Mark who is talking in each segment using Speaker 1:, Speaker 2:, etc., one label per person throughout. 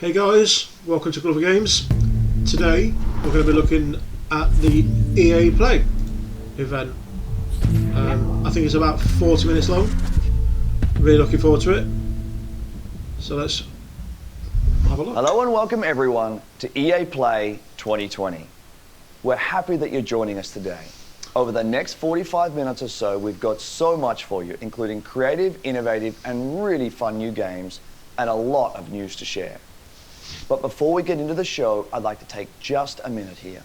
Speaker 1: Hey guys, welcome to Glover Games. Today we're going to be looking at the EA Play event. I think it's about 40 minutes long. Really looking forward to it. So let's have a look.
Speaker 2: Hello and welcome everyone to EA Play 2020. We're happy that you're joining us today. Over the next 45 minutes or so, we've got so much for you, including creative, innovative, and really fun new games, and a lot of news to share. But before we get into the show, I'd like to take just a minute here.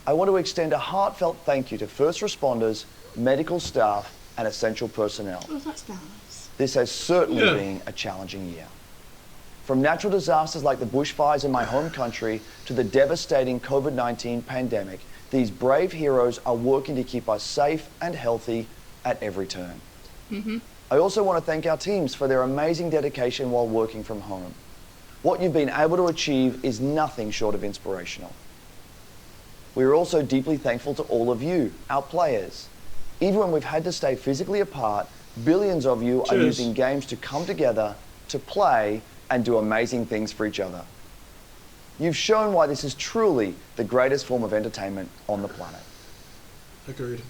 Speaker 2: I want to extend a heartfelt thank you to first responders, medical staff, and essential personnel.
Speaker 3: Oh, that's nice.
Speaker 2: This has certainly been a challenging year. From natural disasters like the bushfires in my home country to the devastating COVID-19 pandemic, these brave heroes are working to keep us safe and healthy at every turn. I also want to thank our teams for their amazing dedication while working from home. What you've been able to achieve is nothing short of inspirational. We are also deeply thankful to all of you, our players. Even when we've had to stay physically apart, billions of you are using games to come together, to play, and do amazing things for each other. You've shown why this is truly the greatest form of entertainment on the planet.
Speaker 1: Agreed.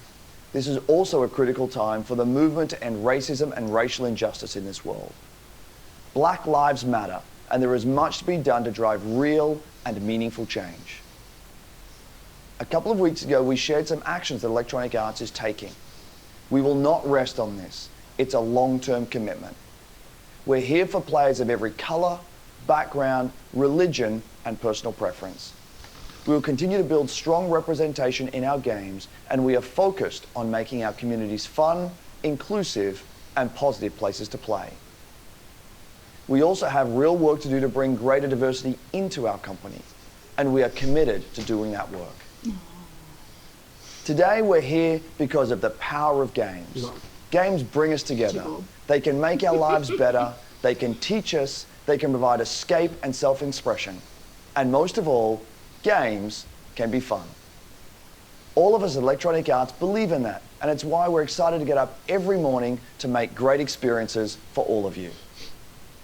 Speaker 2: This is also a critical time for the movement to end racism and racial injustice in this world. Black lives matter, and there is much to be done to drive real and meaningful change. A couple of weeks ago, we shared some actions that Electronic Arts is taking. We will not rest on this. It's a long-term commitment. We're here for players of every color, background, religion, and personal preference. We will continue to build strong representation in our games, and we are focused on making our communities fun, inclusive, and positive places to play. We also have real work to do to bring greater diversity into our company, and we are committed to doing that work. Today we're here because of the power of games. Games bring us together. They can make our lives better, they can teach us, they can provide escape and self-expression. And most of all, games can be fun. All of us at Electronic Arts believe in that, and it's why we're excited to get up every morning to make great experiences for all of you.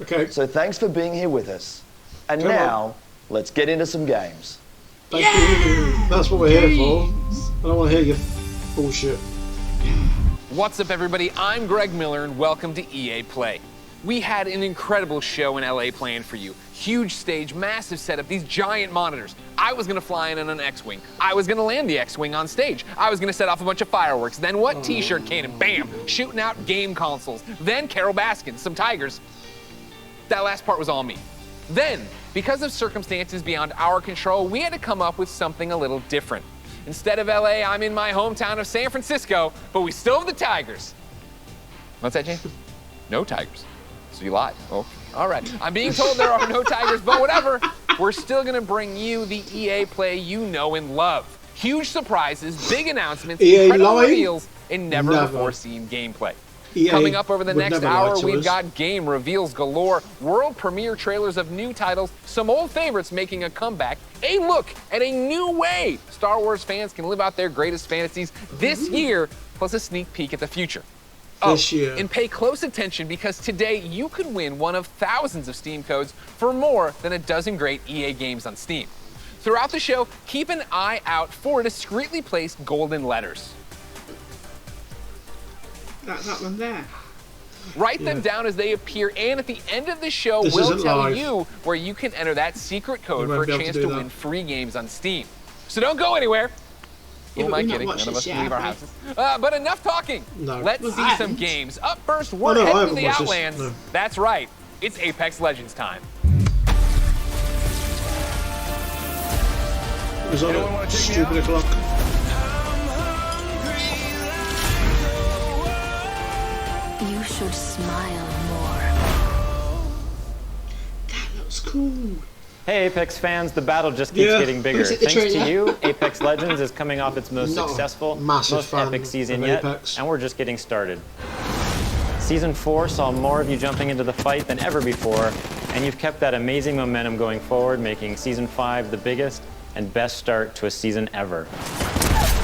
Speaker 1: Okay.
Speaker 2: So thanks for being here with us. And now, let's get into some games.
Speaker 1: Thank you. That's what we're here for. I don't want to hear your bullshit.
Speaker 4: What's up, everybody? I'm Greg Miller, and welcome to EA Play. We had an incredible show in LA planned for you. Huge stage, massive setup, these giant monitors. I was gonna fly in on an X-Wing. I was gonna land the X-Wing on stage. I was gonna set off a bunch of fireworks. Then what? T-shirt cannon, bam, shooting out game consoles. Then Carol Baskin, some tigers. That last part was all me. Then, because of circumstances beyond our control, we had to come up with something a little different. Instead of LA, I'm in my hometown of San Francisco, but we still have the tigers. What's that, Jane? No tigers. So you lied. Oh, all right. I'm being told there are no tigers, but whatever. We're still gonna bring you the EA Play you know and love. Huge surprises, big announcements, incredible reveals, and never-before-seen gameplay. Coming up over the next hour, we've got game reveals galore, world premiere trailers of new titles, some old favorites making a comeback, a look at a new way Star Wars fans can live out their greatest fantasies this year, plus a sneak peek at the future.
Speaker 1: This year.
Speaker 4: And pay close attention, because today you could win one of thousands of Steam codes for more than a dozen great EA games on Steam. Throughout the show, keep an eye out for discreetly placed golden letters.
Speaker 3: That one there.
Speaker 4: Write them down as they appear, and at the end of the show, we'll tell you where you can enter that secret code for a chance to win free games on Steam. So don't go anywhere.
Speaker 3: Yeah,
Speaker 4: Who am I kidding? None of us can leave our houses. But enough talking.
Speaker 1: No.
Speaker 4: Let's see some games. Up first, we're heading to the Outlands. That's right. It's Apex Legends time.
Speaker 1: It was on a stupid o'clock.
Speaker 5: You should smile more.
Speaker 3: That looks cool.
Speaker 6: Hey Apex fans, the battle just keeps getting bigger. Thanks to you, Apex Legends is coming off its most successful, most epic season yet, and we're just getting started. Season 4 saw more of you jumping into the fight than ever before, and you've kept that amazing momentum going forward, making Season 5 the biggest and best start to a season ever.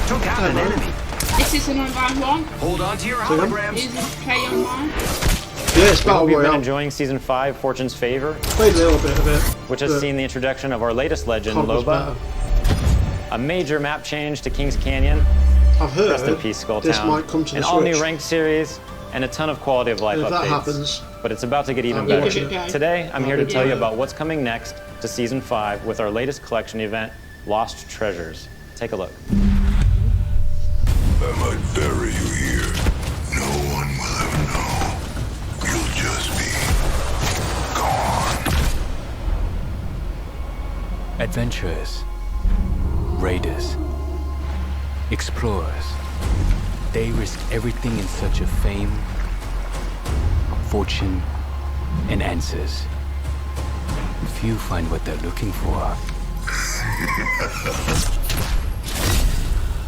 Speaker 7: Took out an enemy.
Speaker 3: Is this an online one?
Speaker 7: Hold on to your holograms.
Speaker 3: Is this play online?
Speaker 1: it's Battle Royale.
Speaker 6: You've been enjoying Season 5, Fortune's Favor.
Speaker 1: Played a little bit of it.
Speaker 6: Which has seen the introduction of our latest legend, Loba. A major map change to Kings Canyon.
Speaker 1: I've heard
Speaker 6: Rest in peace, Skull
Speaker 1: this
Speaker 6: Town.
Speaker 1: might come to the
Speaker 6: An
Speaker 1: Switch.
Speaker 6: all-new ranked series, and a ton of quality of life
Speaker 1: if
Speaker 6: updates.
Speaker 1: that happens,
Speaker 6: but it's about to get even better. Today, I'm here to tell you about what's coming next to Season 5 with our latest collection event, Lost Treasures. Take a look.
Speaker 8: I might bury you here. No one will ever know. You'll just be gone.
Speaker 9: Adventurers, raiders, explorers. They risk everything in search of fame, fortune, and answers. Few find what they're looking for.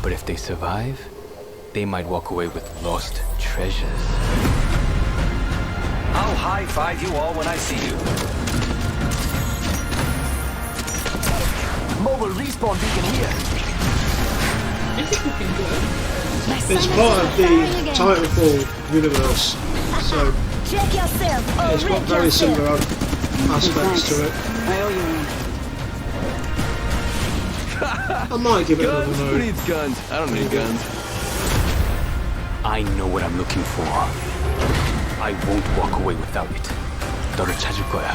Speaker 9: But if they survive, they might walk away with lost treasures.
Speaker 7: I'll high-five you all when I see you. Mobile respawn beacon here.
Speaker 3: It's looking good.
Speaker 1: it's part of the Titanfall universe, so it's got very similar aspects to it.
Speaker 3: I owe you one.
Speaker 1: I might give it another
Speaker 9: Who
Speaker 1: mode.
Speaker 9: needs guns? I don't need guns. I know what I'm looking for. I won't walk away without it. 너를 찾을 거야.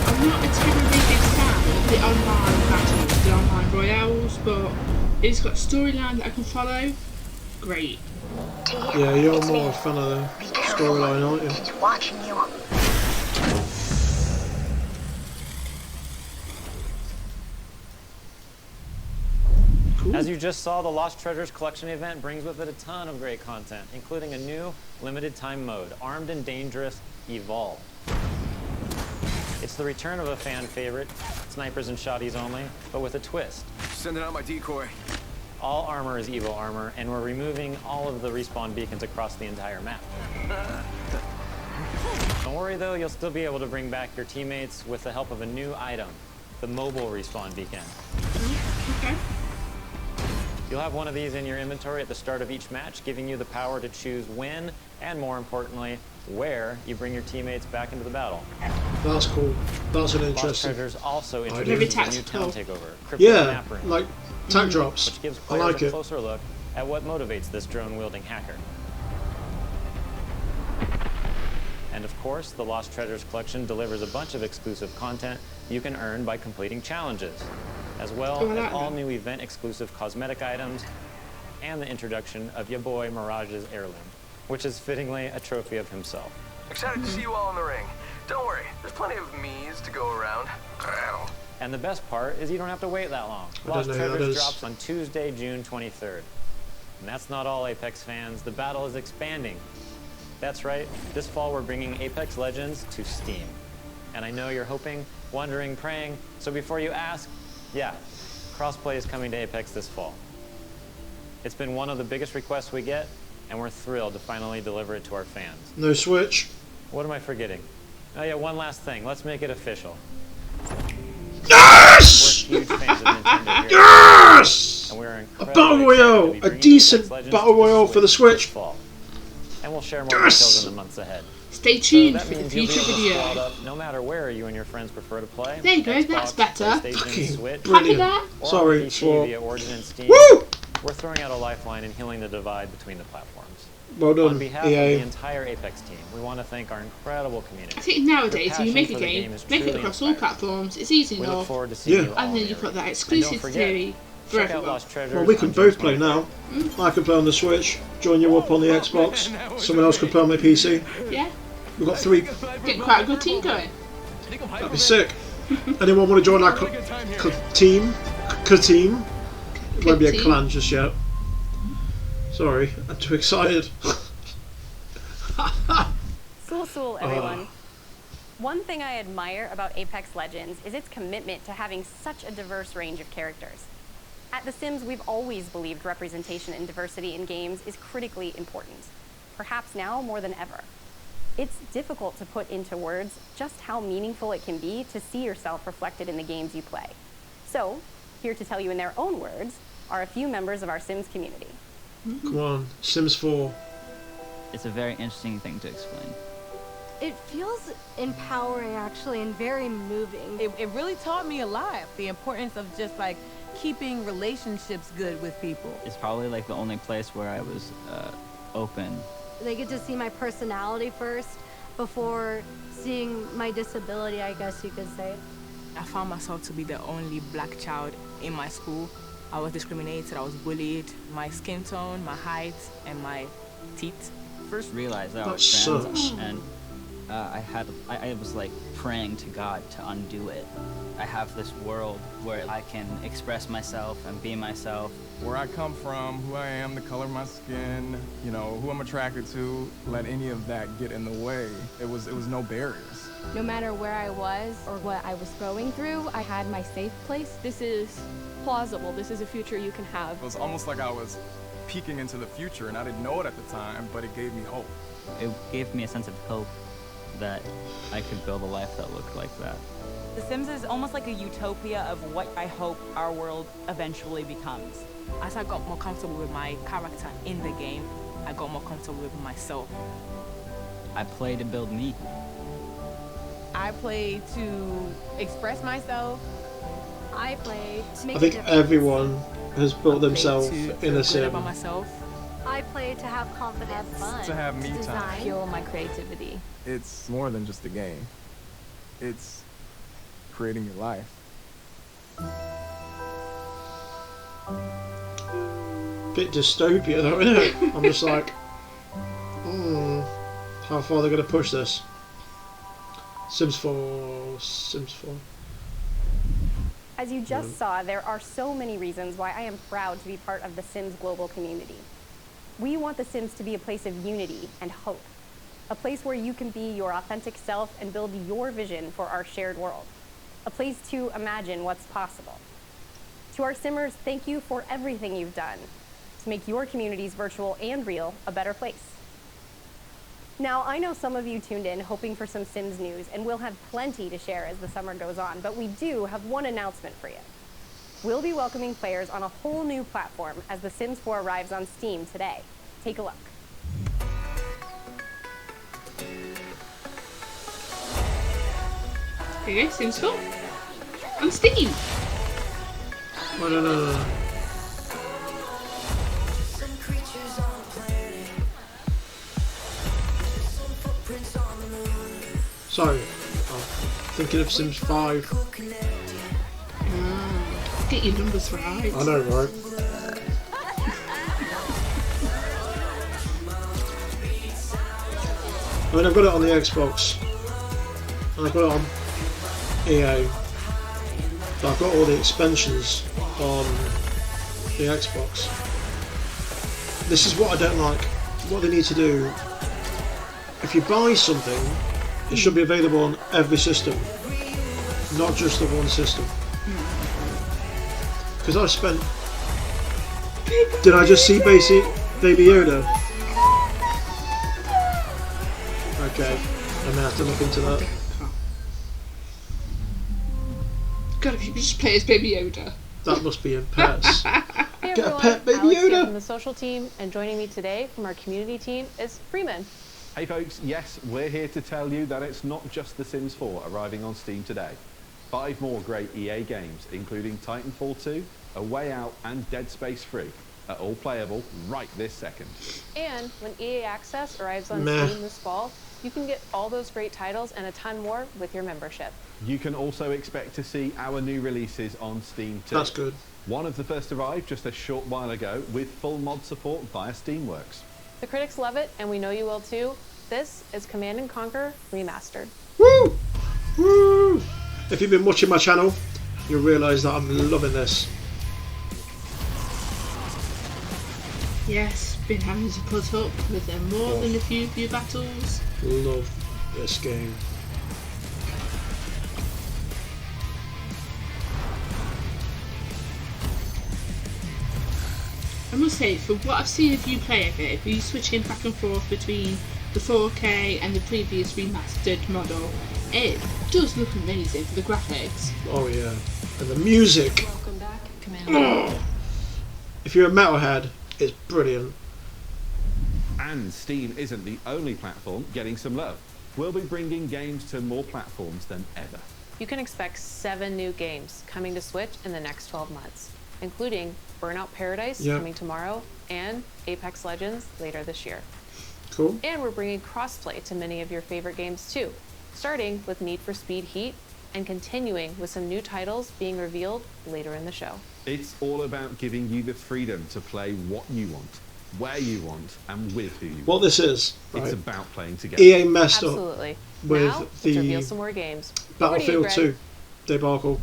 Speaker 3: I'm not a terribly big fan of the online battles, the online royales, but it's got a storyline that I can follow. Great.
Speaker 1: Yeah, you're more a fan of the storyline, aren't you?
Speaker 10: He's watching you.
Speaker 6: As you just saw, the Lost Treasures Collection event brings with it a ton of great content, including a new limited time mode, Armed and Dangerous Evolve. It's the return of a fan favorite, snipers and shotties only, but with a twist.
Speaker 9: Sending out my decoy.
Speaker 6: All armor is Evo armor, and we're removing all of the respawn beacons across the entire map. Don't worry though, you'll still be able to bring back your teammates with the help of a new item, the mobile respawn beacon.
Speaker 3: Okay.
Speaker 6: You'll have one of these in your inventory at the start of each match, giving you the power to choose when, and more importantly, where you bring your teammates back into the battle.
Speaker 1: That's cool. That's an
Speaker 6: Lost
Speaker 1: interesting.
Speaker 6: Treasures also
Speaker 1: idea.
Speaker 6: introduces a new town takeover, Crypto
Speaker 1: Yeah,
Speaker 6: Map Room,
Speaker 1: like tank drops.
Speaker 6: which gives
Speaker 1: I
Speaker 6: players
Speaker 1: like
Speaker 6: a
Speaker 1: it.
Speaker 6: closer look at what motivates this drone-wielding hacker. And of course, the Lost Treasures collection delivers a bunch of exclusive content you can earn by completing challenges, as well as all new event-exclusive cosmetic items and the introduction of your boy Mirage's heirloom, which is fittingly a trophy of himself.
Speaker 11: Excited to see you all in the ring. Don't worry, there's plenty of me's to go around.
Speaker 6: And the best part is you don't have to wait that long. Lost Treasures drops on Tuesday, June 23rd. And that's not all, Apex fans. The battle is expanding. That's right, this fall we're bringing Apex Legends to Steam. And I know you're hoping, wondering, praying, so before you ask, yeah, crossplay is coming to Apex this fall. It's been one of the biggest requests we get, and we're thrilled to finally deliver it to our fans.
Speaker 1: No Switch.
Speaker 6: What am I forgetting? Oh yeah, one last thing. Let's make it official.
Speaker 1: Yes!
Speaker 6: We're huge fans of Nintendo here.
Speaker 1: Yes!
Speaker 6: And we're
Speaker 1: A battle royale, a decent battle royale for the Switch.
Speaker 6: And we'll share more details in the months ahead.
Speaker 3: Stay tuned for the future video.
Speaker 6: Up no matter where you and your friends prefer to play.
Speaker 3: There you go,
Speaker 6: Xbox,
Speaker 3: that's better.
Speaker 6: Switch,
Speaker 1: Brilliant.
Speaker 6: Sorry,
Speaker 1: swore.
Speaker 6: via Origin and Steam.
Speaker 1: Woo!
Speaker 6: We're throwing out a lifeline and healing the divide between the platforms.
Speaker 1: Well done,
Speaker 6: On behalf
Speaker 1: EA.
Speaker 6: of the entire Apex team, we want to thank our incredible community.
Speaker 3: I think nowadays, when you make a
Speaker 6: Your passion for the
Speaker 3: game,
Speaker 6: is
Speaker 3: make it
Speaker 6: truly
Speaker 3: across all
Speaker 6: inspiring.
Speaker 3: platforms. It's easy
Speaker 6: We look
Speaker 3: enough.
Speaker 6: forward to seeing you all
Speaker 3: And then
Speaker 6: in
Speaker 3: you
Speaker 6: the
Speaker 3: put that
Speaker 6: arena.
Speaker 3: exclusive
Speaker 6: And don't forget,
Speaker 3: theory for
Speaker 6: check out
Speaker 3: everyone.
Speaker 6: Lost Treasures
Speaker 1: Well, we can
Speaker 6: on
Speaker 1: both
Speaker 6: June
Speaker 1: play
Speaker 6: 23rd.
Speaker 1: now. I can play on the Switch, join you up on the Xbox. Someone else can play on my PC.
Speaker 3: Yeah,
Speaker 1: We've got 3.
Speaker 3: get quite a good team going.
Speaker 1: That'd be sick. Anyone want to join our team? Team? It won't be a
Speaker 3: Team.
Speaker 1: clan just yet. Sorry, I'm too excited.
Speaker 12: Sul, everyone. One thing I admire about Apex Legends is its commitment to having such a diverse range of characters. At The Sims, we've always believed representation and diversity in games is critically important, perhaps now more than ever. It's difficult to put into words just how meaningful it can be to see yourself reflected in the games you play. So, here to tell you in their own words are a few members of our Sims community.
Speaker 1: Come on, Sims 4.
Speaker 10: It's a very interesting thing to explain.
Speaker 13: It feels empowering, actually, and very moving.
Speaker 14: It really taught me a lot. The importance of just like keeping relationships good with people.
Speaker 10: It's probably like the only place where I was open.
Speaker 13: They get to see my personality first before seeing my disability, I guess you could say.
Speaker 15: I found myself to be the only black child in my school. I was discriminated, I was bullied. My skin tone, my height, and my teeth.
Speaker 10: First realized that I was trans, and I was like praying to God to undo it. I have this world where I can express myself and be myself.
Speaker 16: Where I come from, who I am, the color of my skin, you know, who I'm attracted to, let any of that get in the way. It was no barriers.
Speaker 17: No matter where I was or what I was going through, I had my safe place. This is plausible. This is a future you can have.
Speaker 16: It was almost like I was peeking into the future, and I didn't know it at the time, but it gave me hope.
Speaker 10: It gave me a sense of hope that I could build a life that looked like that.
Speaker 18: The Sims is almost like a utopia of what I hope our world eventually becomes.
Speaker 15: As I got more comfortable with my character in the game, I got more comfortable with myself.
Speaker 10: I play to build me.
Speaker 14: I play to express myself.
Speaker 13: I play to make
Speaker 1: I think everyone has built themselves in a sim.
Speaker 15: About myself.
Speaker 13: I play to have confidence, fun,
Speaker 16: to have me time,
Speaker 17: fuel my creativity.
Speaker 16: It's more than just a game. It's creating your life.
Speaker 1: Bit dystopia though, isn't it? I'm just like, how far are they going to push this? Sims 4, Sims 4.
Speaker 12: As you just saw, there are so many reasons why I am proud to be part of the Sims global community. We want the Sims to be a place of unity and hope, a place where you can be your authentic self and build your vision for our shared world, a place to imagine what's possible. To our Simmers, thank you for everything you've done to make your communities, virtual and real, a better place. Now, I know some of you tuned in hoping for some Sims news, and we'll have plenty to share as the summer goes on, but we do have one announcement for you. We'll be welcoming players on a whole new platform as The Sims 4 arrives on Steam today. Take a look.
Speaker 3: Here you go, Sims 4 on Steam.
Speaker 1: No. Sorry, I'm thinking of Sims 5.
Speaker 3: Get your numbers right.
Speaker 1: I know, right? I mean, I've got it on the Xbox, and I've got it on EA, but I've got all the expansions on the Xbox. This is what I don't like. What they need to do, if you buy something, it should be available on every system, not just the one system. Because I've spent... Did I just see Baby Yoda? Okay, I'm gonna have to look into that.
Speaker 3: God, if you could just play as Baby Yoda.
Speaker 1: That must be in pets.
Speaker 19: Hey
Speaker 1: Get
Speaker 19: everyone,
Speaker 1: a pet Baby
Speaker 19: Alex here
Speaker 1: Yoda!
Speaker 19: from the social team, and joining me today from our community team is Freeman.
Speaker 20: Hey folks, yes, we're here to tell you that it's not just The Sims 4 arriving on Steam today. 5 more great EA games, including Titanfall 2, A Way Out and Dead Space 3, are all playable right this second.
Speaker 19: And when EA Access arrives on Steam this fall, you can get all those great titles and a ton more with your membership.
Speaker 20: You can also expect to see our new releases on Steam too.
Speaker 1: That's good.
Speaker 20: One of the first arrived just a short while ago with full mod support via Steamworks.
Speaker 19: The critics love it, and we know you will too. This is Command & Conquer Remastered.
Speaker 1: Woo! Woo! If you've been watching my channel, you'll realise that I'm loving this.
Speaker 3: Yes, been having to put up with them more than a few battles.
Speaker 1: Love this game.
Speaker 3: I must say, for what I've seen of you play of it, if you switching back and forth between the 4K and the previous remastered model, it does look amazing for the graphics.
Speaker 1: Oh yeah, and the music.
Speaker 19: Welcome back, Commander.
Speaker 1: Oh. If you're a metalhead, is brilliant.
Speaker 20: And Steam isn't the only platform getting some love. We'll be bringing games to more platforms than ever.
Speaker 19: You can expect 7 new games coming to Switch in the next 12 months, including Burnout Paradise coming tomorrow and Apex Legends later this year.
Speaker 1: Cool.
Speaker 19: And we're bringing crossplay to many of your favorite games too, starting with Need for Speed Heat and continuing with some new titles being revealed later in the show.
Speaker 20: It's all about giving you the freedom to play what you want, where you want, and with who you want.
Speaker 1: What this is, right?
Speaker 20: It's about playing together.
Speaker 1: EA messed
Speaker 19: Absolutely.
Speaker 1: up with
Speaker 19: now,
Speaker 1: the
Speaker 19: let's reveal some more games.
Speaker 1: Battlefield 2 debacle.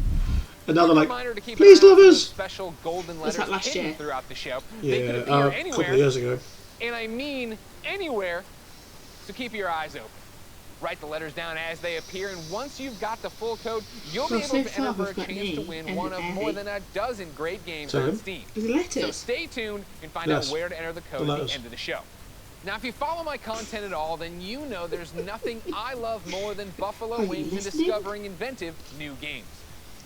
Speaker 1: And now they're like,
Speaker 4: Reminder to keep
Speaker 1: please,
Speaker 4: an eye out for those
Speaker 1: lovers!
Speaker 4: special golden
Speaker 3: Was
Speaker 4: letters
Speaker 3: that last
Speaker 4: hidden
Speaker 3: year?
Speaker 4: throughout the show.
Speaker 1: Yeah,
Speaker 4: They could appear
Speaker 1: a
Speaker 4: anywhere,
Speaker 1: couple of years ago.
Speaker 4: and I mean anywhere, so keep your eyes open. Write the letters down as they appear, and once you've got the full code, you'll be able to enter for a chance to win one of more than a dozen great games on Steam. So stay tuned and find out where to enter the code at the end of the show. Now, if you follow my content at all, then you know there's nothing I love more than buffalo wings and discovering inventive new games.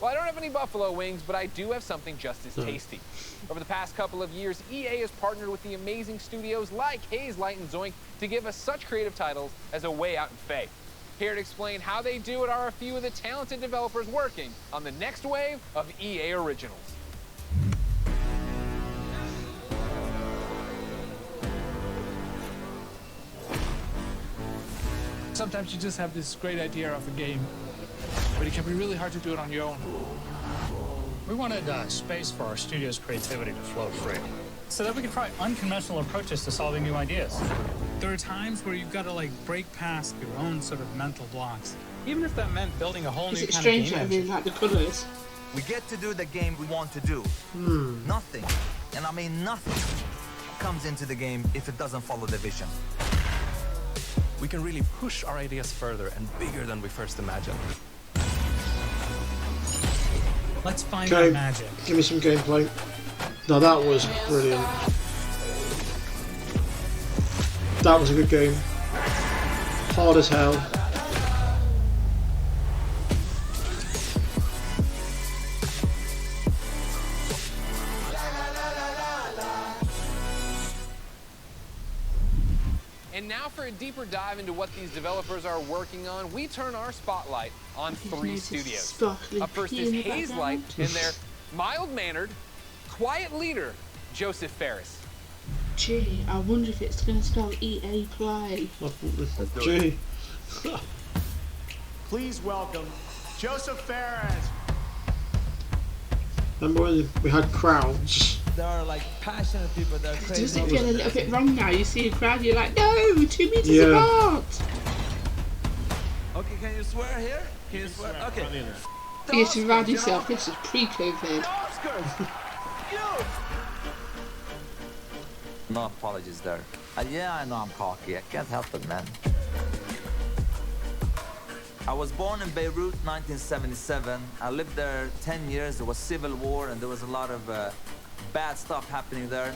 Speaker 4: Well, I don't have any buffalo wings, but I do have something just as tasty. Over the past couple of years, EA has partnered with the amazing studios like Haze Light and Zoink to give us such creative titles as A Way Out and Faye. Here to explain how they do it are a few of the talented developers working on the next wave of EA originals.
Speaker 21: Sometimes you just have this great idea of a game, but it can be really hard to do it on your own.
Speaker 22: We wanted space for our studio's creativity to flow free, so that we could try unconventional approaches to solving new ideas.
Speaker 23: There are times where you've got to like break past your own sort of mental blocks, even if that meant building a whole new kind of game.
Speaker 3: Is it strange that I really like the colours?
Speaker 24: We get to do the game we want to do. Nothing, and I mean nothing, comes into the game if it doesn't follow the vision.
Speaker 25: We can really push our ideas further and bigger than we first imagined.
Speaker 23: Let's find our magic.
Speaker 1: Give me some gameplay. Now that was brilliant. That was a good game. Hard as hell.
Speaker 4: And now for a deeper dive into what these developers are working on, we turn our spotlight on 3 studios. Up first is Haze Light and their mild-mannered, quiet leader, Joseph Ferris.
Speaker 3: Gee, I wonder if it's going to spell EA Play.
Speaker 1: Gee.
Speaker 26: Please welcome Joseph Ferris.
Speaker 1: Remember when we had crowds?
Speaker 27: There are like passionate people that are crazy.
Speaker 3: Does it feel a little bit wrong now? You see a crowd, you're like, no, 2 meters apart.
Speaker 27: Okay, can you swear here? Can you swear? Okay.
Speaker 3: You surround yourself. This is pre-COVID.
Speaker 27: No apologies there. Yeah, I know I'm cocky. I can't help it, man. I was born in Beirut, 1977. I lived there 10 years. There was civil war, and there was a lot of bad stuff happening there.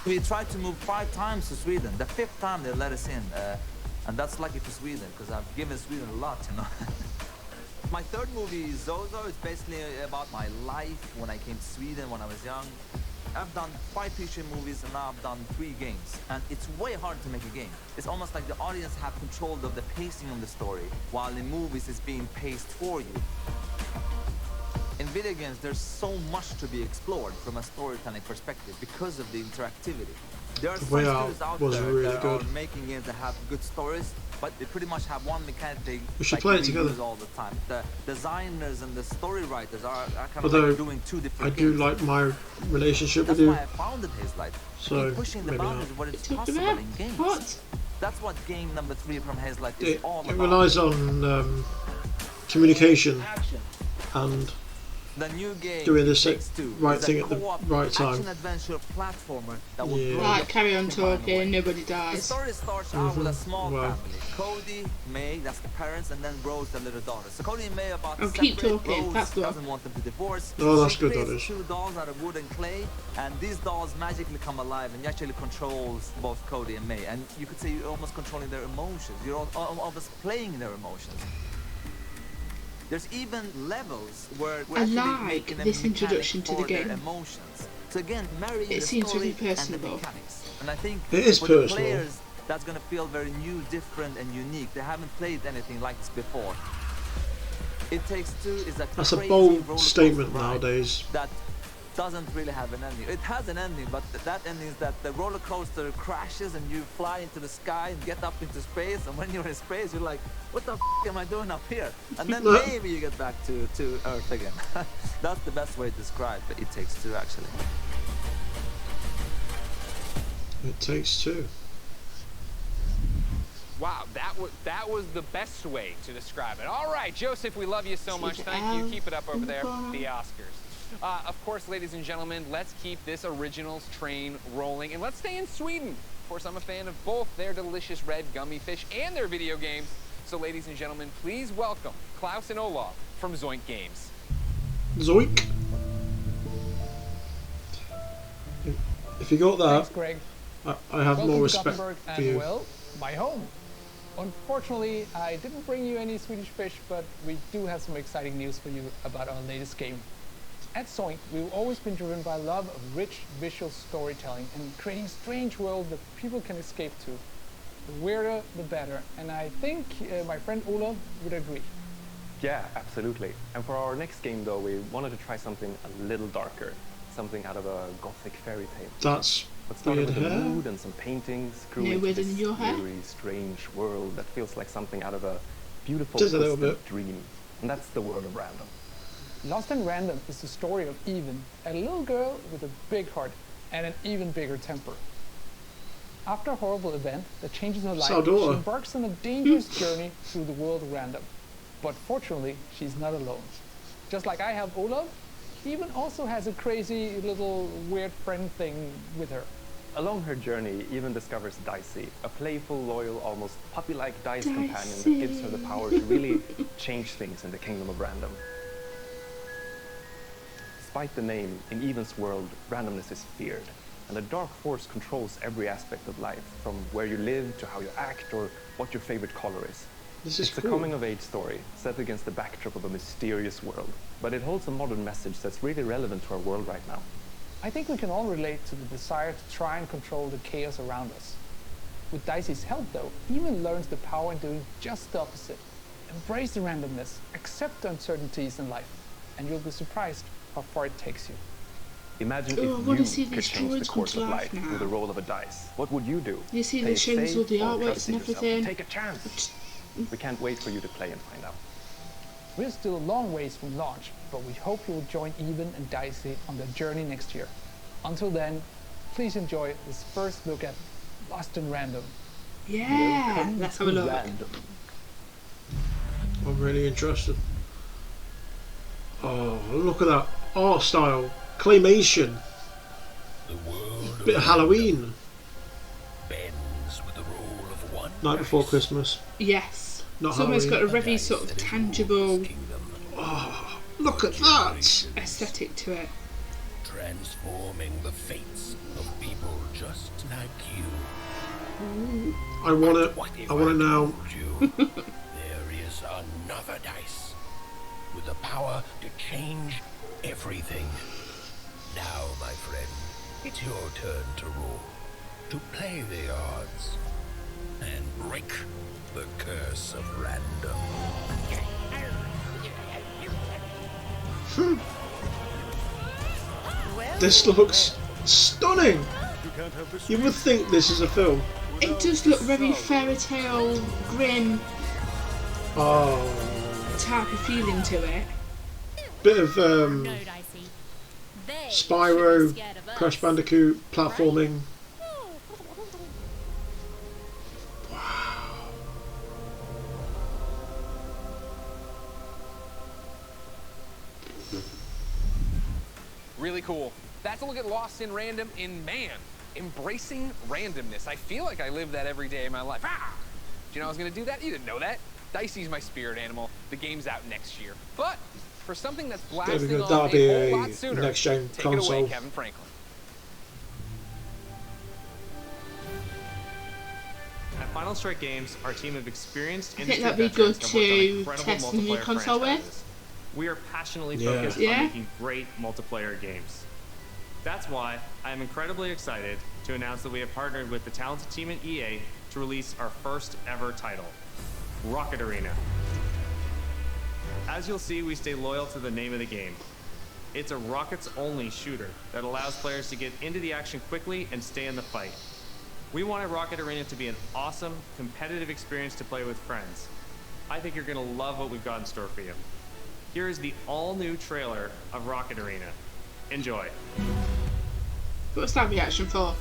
Speaker 27: We tried to move 5 times to Sweden. The 5th time they let us in. And that's lucky for Sweden, because I've given Sweden a lot, you know. My 3rd movie, Zozo, is basically about my life when I came to Sweden when I was young. I've done 5 feature movies and now I've done 3 games. And it's way hard to make a game. It's almost like the audience have control of the pacing of the story, while in movies it's being paced for you. In video games, there's so much to be explored from a storytelling perspective because of the interactivity. There are some studios out there that are making games that have good stories, but they pretty much have one mechanic they use all the time. The designers and the story writers are kind of like doing 2 different games.
Speaker 1: I do like my relationship with you.
Speaker 27: That's why I founded Haze Light.
Speaker 1: So
Speaker 27: pushing the boundaries of what is possible in games.
Speaker 3: What?
Speaker 27: That's what game number 3 from Haze Light is all about.
Speaker 1: It relies on communication and
Speaker 27: the new game
Speaker 1: doing the right thing at the right time.
Speaker 27: Action-adventure platformer that will
Speaker 3: Right, carry on talking, nobody
Speaker 27: The
Speaker 3: dies.
Speaker 27: story starts out with a small family. Cody, May, that's the parents, and then Rose, the little daughter. So Cody and May are about to
Speaker 3: keep
Speaker 27: separate.
Speaker 3: talking,
Speaker 27: Rose
Speaker 3: that's the
Speaker 27: doesn't want them to divorce.
Speaker 1: Oh, that's good,
Speaker 27: She
Speaker 1: that is.
Speaker 27: creates 2 dolls out of wood and clay, and these dolls magically come alive, and you actually controls both Cody and May. And you could say you're almost controlling their emotions. You're almost playing their emotions. There's even levels where we're
Speaker 3: I
Speaker 27: actually
Speaker 3: like
Speaker 27: making them
Speaker 3: this introduction to the
Speaker 27: for their
Speaker 3: game.
Speaker 27: emotions.
Speaker 24: to again marry the
Speaker 3: seems
Speaker 24: story
Speaker 3: really personable.
Speaker 24: and the mechanics. And I think
Speaker 1: It is
Speaker 24: for the
Speaker 1: personal.
Speaker 24: players, that's gonna feel very new, different, and unique. They haven't played anything like this before. It Takes Two is a
Speaker 1: That's a
Speaker 24: crazy
Speaker 1: bold
Speaker 24: roller coaster
Speaker 1: statement
Speaker 24: ride
Speaker 1: nowadays.
Speaker 24: that doesn't really have an ending. It has an ending, but that ending is that the roller coaster crashes and you fly into the sky and get up into space. And when you're in space, you're like, what the f am I doing up here? And then maybe you get back to Earth again. That's the best way to describe It Takes Two, actually.
Speaker 1: It Takes Two.
Speaker 4: Wow, that was the best way to describe it. All right, Joseph, we love you so much. Thank you. Keep it up over there. The Oscars. Of course, ladies and gentlemen, let's keep this originals train rolling, and let's stay in Sweden. Of course, I'm a fan of both their delicious red gummy fish and their video games. So, ladies and gentlemen, please welcome Klaus and Olaf from Zoink Games.
Speaker 1: Zoink. If you got that,
Speaker 23: Thanks, Greg.
Speaker 1: I have
Speaker 23: Welcome
Speaker 1: more
Speaker 23: to
Speaker 1: respect
Speaker 23: Gothenburg
Speaker 1: for
Speaker 23: and,
Speaker 1: you.
Speaker 23: well, my home. Unfortunately, I didn't bring you any Swedish fish, but we do have some exciting news for you about our latest game. At Zoink, we've always been driven by love of rich visual storytelling and creating strange worlds that people can escape to. The weirder, the better, and I think my friend Olaf would agree.
Speaker 2: Yeah, absolutely. And for our next game, though, we wanted to try something a little darker, something out of a gothic fairy tale.
Speaker 1: That's
Speaker 2: Let's start with
Speaker 1: weird
Speaker 2: the
Speaker 1: hair.
Speaker 2: mood and some paintings, grew
Speaker 3: No
Speaker 2: into
Speaker 3: weirder
Speaker 2: this
Speaker 3: than your hair?
Speaker 2: eerie, strange world that feels like something out of a beautiful
Speaker 1: Just a little
Speaker 2: twisted
Speaker 1: bit.
Speaker 2: dream. And that's the world of random.
Speaker 23: Lost in Random is the story of Even, a little girl with a big heart and an even bigger temper. After a horrible event that changes her life, she
Speaker 1: Saldora.
Speaker 23: embarks on a dangerous journey through the world of random. But fortunately, she's not alone. Just like I have Olaf, Even also has a crazy little weird friend thing with her.
Speaker 2: Along her journey, Even discovers Dicey, a playful, loyal, almost puppy-like dice companion that gives her the power to really change things in the kingdom of random. Despite the name, in Even's world, randomness is feared, and a dark force controls every aspect of life, from where you live to how you act or what your favorite color is.
Speaker 1: This is
Speaker 2: It's a
Speaker 1: cool.
Speaker 2: coming-of-age story, set against the backdrop of a mysterious world, but it holds a modern message that's really relevant to our world right now.
Speaker 23: I think we can all relate to the desire to try and control the chaos around us. With Dicey's help, though, Even learns the power in doing just the opposite. Embrace the randomness, accept the uncertainties in life, and you'll be surprised how far it takes you.
Speaker 2: Imagine
Speaker 3: Oh, I
Speaker 2: if
Speaker 3: wanna
Speaker 2: you
Speaker 3: see
Speaker 2: could
Speaker 3: these
Speaker 2: change the
Speaker 3: droids come
Speaker 2: course
Speaker 3: to
Speaker 2: of
Speaker 3: life
Speaker 2: life
Speaker 3: now.
Speaker 2: with the roll of a dice. What would you do?
Speaker 3: You see,
Speaker 2: Play
Speaker 3: they're
Speaker 2: it
Speaker 3: showing us all
Speaker 2: safe
Speaker 3: the
Speaker 2: or
Speaker 3: artworks
Speaker 2: trust in
Speaker 3: and
Speaker 2: yourself?
Speaker 3: everything.
Speaker 2: Take a chance. We can't wait for you to play and find out.
Speaker 23: We're still a long ways from launch, but we hope you will join Even and Dicey on their journey next year. Until then, please enjoy this first look at Lost in Random.
Speaker 3: Yeah, let's have a look.
Speaker 2: Random.
Speaker 1: I'm really interested. Oh, look at that art style. Claymation. Bit of Halloween.
Speaker 5: Bends with the roll of one.
Speaker 1: Night Before Christmas.
Speaker 3: Yes.
Speaker 1: Not
Speaker 3: It's almost got
Speaker 1: Halloween.
Speaker 3: a very sort of tangible
Speaker 1: Oh, look at that.
Speaker 3: aesthetic to it.
Speaker 5: Transforming the fates of people just like you.
Speaker 1: I want it. I want it now.
Speaker 5: There is another dice with the power to change everything. Now, my friend, it's your turn to roll, to play the odds, and break the curse of random.
Speaker 1: This looks stunning. You would think this is a film.
Speaker 3: It does look very fairy tale, grim
Speaker 1: Oh,
Speaker 3: type of feeling to it.
Speaker 1: bit of Spyro, Crash Bandicoot, platforming.
Speaker 4: Really cool. That's a look at Lost in Random in man. Embracing randomness. I feel like I live that every day of my life. Ah! Do you know I was gonna do that? You didn't know that. Dicey's my spirit animal. The game's out next year. But for something that's blasting
Speaker 1: good.
Speaker 4: off
Speaker 1: That'll
Speaker 4: a
Speaker 1: be
Speaker 4: whole
Speaker 1: a
Speaker 4: lot sooner,
Speaker 1: next-gen
Speaker 4: take it away,
Speaker 1: console.
Speaker 4: Kevin Franklin.
Speaker 6: At Final Strike Games, our team of experienced
Speaker 3: I think
Speaker 6: industry
Speaker 3: that'd be
Speaker 6: veterans
Speaker 3: good
Speaker 6: have worked on
Speaker 3: to
Speaker 6: incredible
Speaker 3: test the new
Speaker 6: multiplayer
Speaker 3: console with.
Speaker 6: franchises. We are passionately
Speaker 1: Yeah.
Speaker 6: focused
Speaker 3: Yeah.
Speaker 6: on making great multiplayer games. That's why I am incredibly excited to announce that we have partnered with the talented team at EA to release our first ever title, Rocket Arena. As you'll see, we stay loyal to the name of the game. It's a rockets-only shooter that allows players to get into the action quickly and stay in the fight. We wanted Rocket Arena to be an awesome, competitive experience to play with friends. I think you're gonna love what we've got in store for you. Here is the all-new trailer of Rocket Arena. Enjoy.
Speaker 3: What's that reaction for?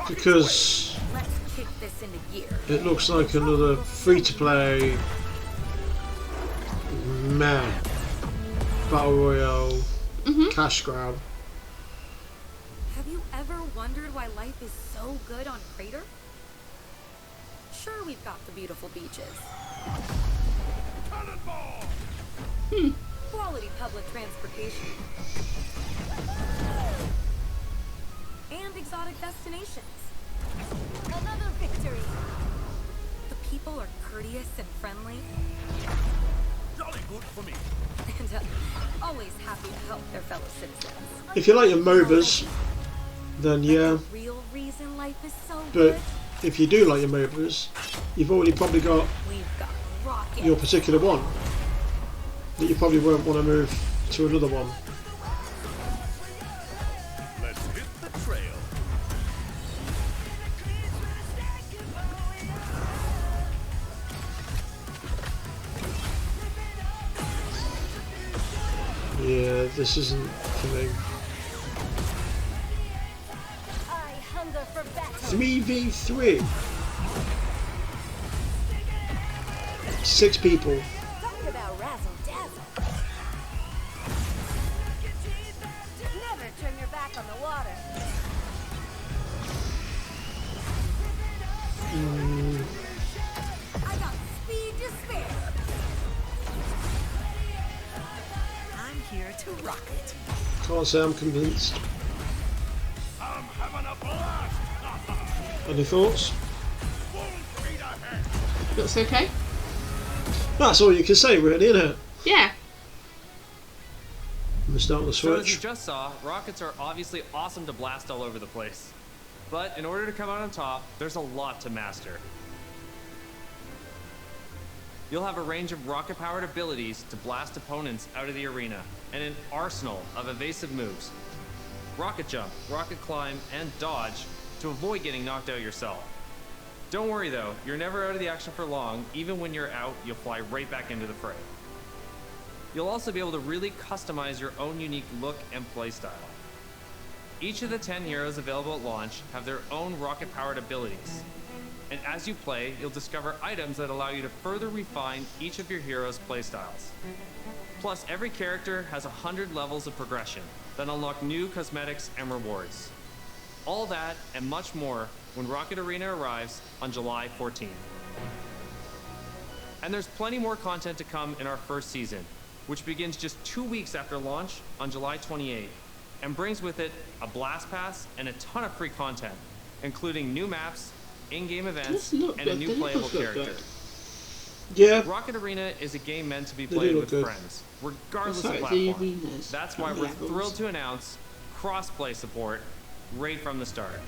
Speaker 1: Because
Speaker 7: Let's kick this into gear.
Speaker 1: it looks like another free-to-play meh battle royale cash grab.
Speaker 7: Have you ever wondered why life is so good on Crater? Sure, we've got the beautiful beaches. Quality public transportation. And exotic destinations. Another victory. The people are courteous and friendly.
Speaker 5: Jolly good for me.
Speaker 7: And always happy to help their fellow citizens.
Speaker 1: If you like your MOBAs, then yeah.
Speaker 7: Real reason life is so
Speaker 1: But
Speaker 7: good.
Speaker 1: if you do like your MOBAs, you've already probably got your particular one that you probably won't want to move to another one.
Speaker 5: Let's hit the trail.
Speaker 1: Yeah, this isn't for me.
Speaker 7: I hunger for battle.
Speaker 1: 3v3. 6 people.
Speaker 7: Talk about razzle dazzle. Never turn your back on the water. I got speed to spare. I'm here to rock it.
Speaker 1: Can't say I'm convinced.
Speaker 5: I'm having a blast.
Speaker 1: Any thoughts?
Speaker 3: Looks okay.
Speaker 1: That's all you can say, really, isn't it?
Speaker 3: Yeah.
Speaker 1: I'm start the
Speaker 6: So as you
Speaker 1: switch.
Speaker 6: just saw, rockets are obviously awesome to blast all over the place. But in order to come out on top, there's a lot to master. You'll have a range of rocket-powered abilities to blast opponents out of the arena, and an arsenal of evasive moves. Rocket jump, rocket climb, and dodge to avoid getting knocked out yourself. Don't worry though, you're never out of the action for long. Even when you're out, you'll fly right back into the fray. You'll also be able to really customize your own unique look and playstyle. Each of the 10 heroes available at launch have their own rocket-powered abilities. And as you play, you'll discover items that allow you to further refine each of your heroes' playstyles. Plus, every character has 100 levels of progression that unlock new cosmetics and rewards. All that and much more when Rocket Arena arrives on July 14th. And there's plenty more content to come in our first season, which begins just 2 weeks after launch on July 28th, and brings with it a blast pass and a ton of free content, including new maps, in-game events, and a new playable character.
Speaker 1: Yeah.
Speaker 6: Rocket Arena is a game meant to be
Speaker 1: They
Speaker 6: played
Speaker 1: do
Speaker 6: with
Speaker 1: look good.
Speaker 6: friends, regardless
Speaker 3: Sorry,
Speaker 6: of
Speaker 3: the
Speaker 6: platform.
Speaker 3: arenas
Speaker 6: That's why
Speaker 3: and
Speaker 6: we're
Speaker 3: levels.
Speaker 6: thrilled to announce cross-play support right from the start.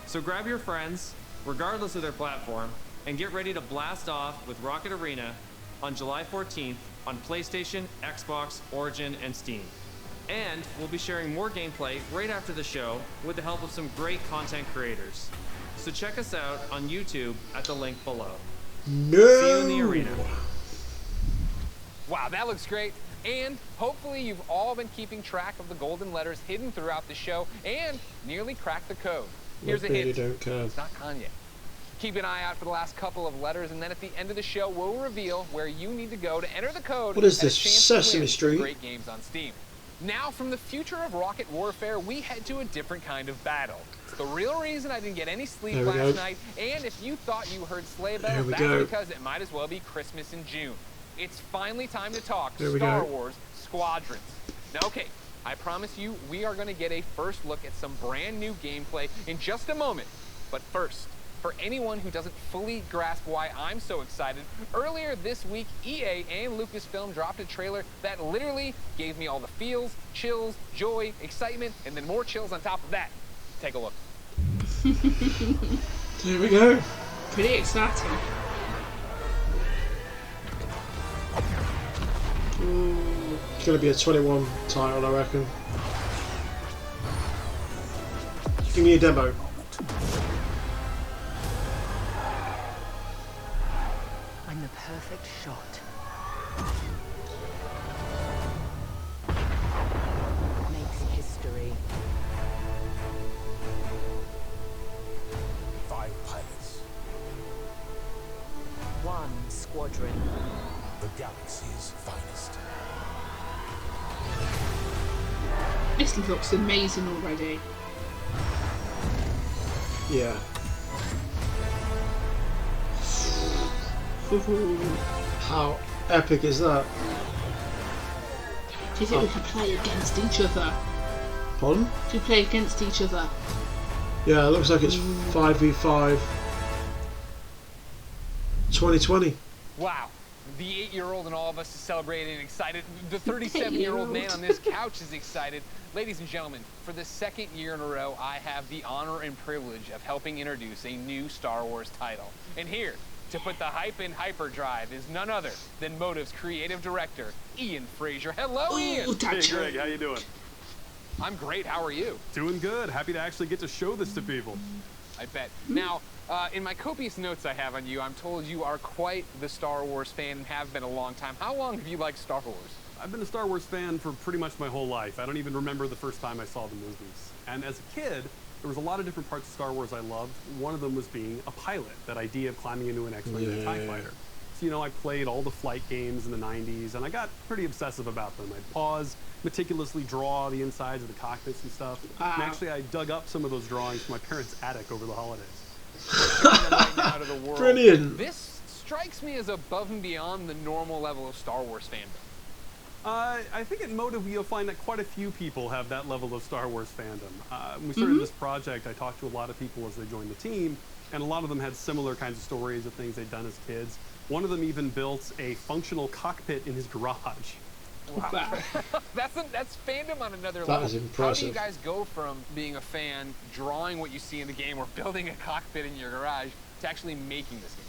Speaker 6: So grab your friends, regardless of their platform, and get ready to blast off with Rocket Arena on July 14th on PlayStation, Xbox, Origin, and Steam. And we'll be sharing more gameplay right after the show with the help of some great content creators. So check us out on YouTube at the link below.
Speaker 1: No.
Speaker 6: See you in the arena.
Speaker 4: Wow, that looks great. And hopefully you've all been keeping track of the golden letters hidden throughout the show and nearly cracked the code. Here's a
Speaker 1: really
Speaker 4: hint.
Speaker 1: don't care.
Speaker 4: It's not Kanye. Keep an eye out for the last couple of letters, and then at the end of the show, we'll reveal where you need to go to enter the code.
Speaker 1: What is
Speaker 4: and a
Speaker 1: this,
Speaker 4: chance to
Speaker 1: Sesame
Speaker 4: win
Speaker 1: Street?
Speaker 4: Great games on Steam. Now, from the future of rocket warfare, we head to a different kind of battle. It's the real reason I didn't get any sleep
Speaker 1: There we
Speaker 4: last
Speaker 1: go.
Speaker 4: night, and if you thought you heard sleigh
Speaker 1: There
Speaker 4: bells,
Speaker 1: we
Speaker 4: that's
Speaker 1: go.
Speaker 4: because it might as well be Christmas in June. It's finally time to talk
Speaker 1: There we
Speaker 4: Star
Speaker 1: go.
Speaker 4: Wars Squadrons. Now, okay, I promise you, we are going to get a first look at some brand new gameplay in just a moment. But first, For anyone who doesn't fully grasp why I'm so excited, earlier this week, EA and Lucasfilm dropped a trailer that literally gave me all the feels, chills, joy, excitement, and then more chills on top of that. Take a look.
Speaker 1: Here we go.
Speaker 3: Pretty exciting.
Speaker 1: It's going to be a 21 title, I reckon. Give me a demo.
Speaker 8: I'm the perfect shot. Makes history.
Speaker 5: 5 pilots.
Speaker 8: 1 squadron.
Speaker 5: The galaxy's finest.
Speaker 3: This looks amazing already.
Speaker 1: Yeah. How epic is that?
Speaker 3: Do you think we can play against each other?
Speaker 1: Pardon?
Speaker 3: Do we play against each other?
Speaker 1: Yeah, it looks like it's 5v5 2020.
Speaker 4: Wow. The 8-year-old and all of us is celebrating and excited. The 37-year-old man on this couch is excited. Ladies and gentlemen, for the second year in a row, I have the honor and privilege of helping introduce a new Star Wars title. And here, to put the hype in hyperdrive, is none other than Motive's creative director, Ian Fraser. Hello, Ian!
Speaker 9: Hey, Greg, how you doing?
Speaker 4: I'm great. How are you?
Speaker 9: Doing good. Happy to actually get to show this to people.
Speaker 4: I bet. Now, in my copious notes I have on you, I'm told you are quite the Star Wars fan and have been a long time. How long have you liked Star Wars?
Speaker 9: I've been a Star Wars fan for pretty much my whole life. I don't even remember the first time I saw the movies. And as a kid, there was a lot of different parts of Star Wars I loved. One of them was being a pilot, that idea of climbing into an X-Wing and a TIE fighter. So, you know, I played all the flight games in the 90s, and I got pretty obsessive about them. I'd pause, meticulously draw the insides of the cockpits and stuff. And actually, I dug up some of those drawings from my parents' attic over the holidays.
Speaker 4: Out of the world.
Speaker 1: Brilliant.
Speaker 4: This strikes me as above and beyond the normal level of Star Wars fandom.
Speaker 9: I think at Motive you'll find that quite a few people have that level of Star Wars fandom. When we started this project, I talked to a lot of people as they joined the team, and a lot of them had similar kinds of stories of things they'd done as kids. One of them even built a functional cockpit in his garage.
Speaker 4: Wow. that's fandom on another
Speaker 1: That
Speaker 4: level.
Speaker 1: is impressive.
Speaker 4: How do you guys go from being a fan, drawing what you see in the game, or building a cockpit in your garage, to actually making this game?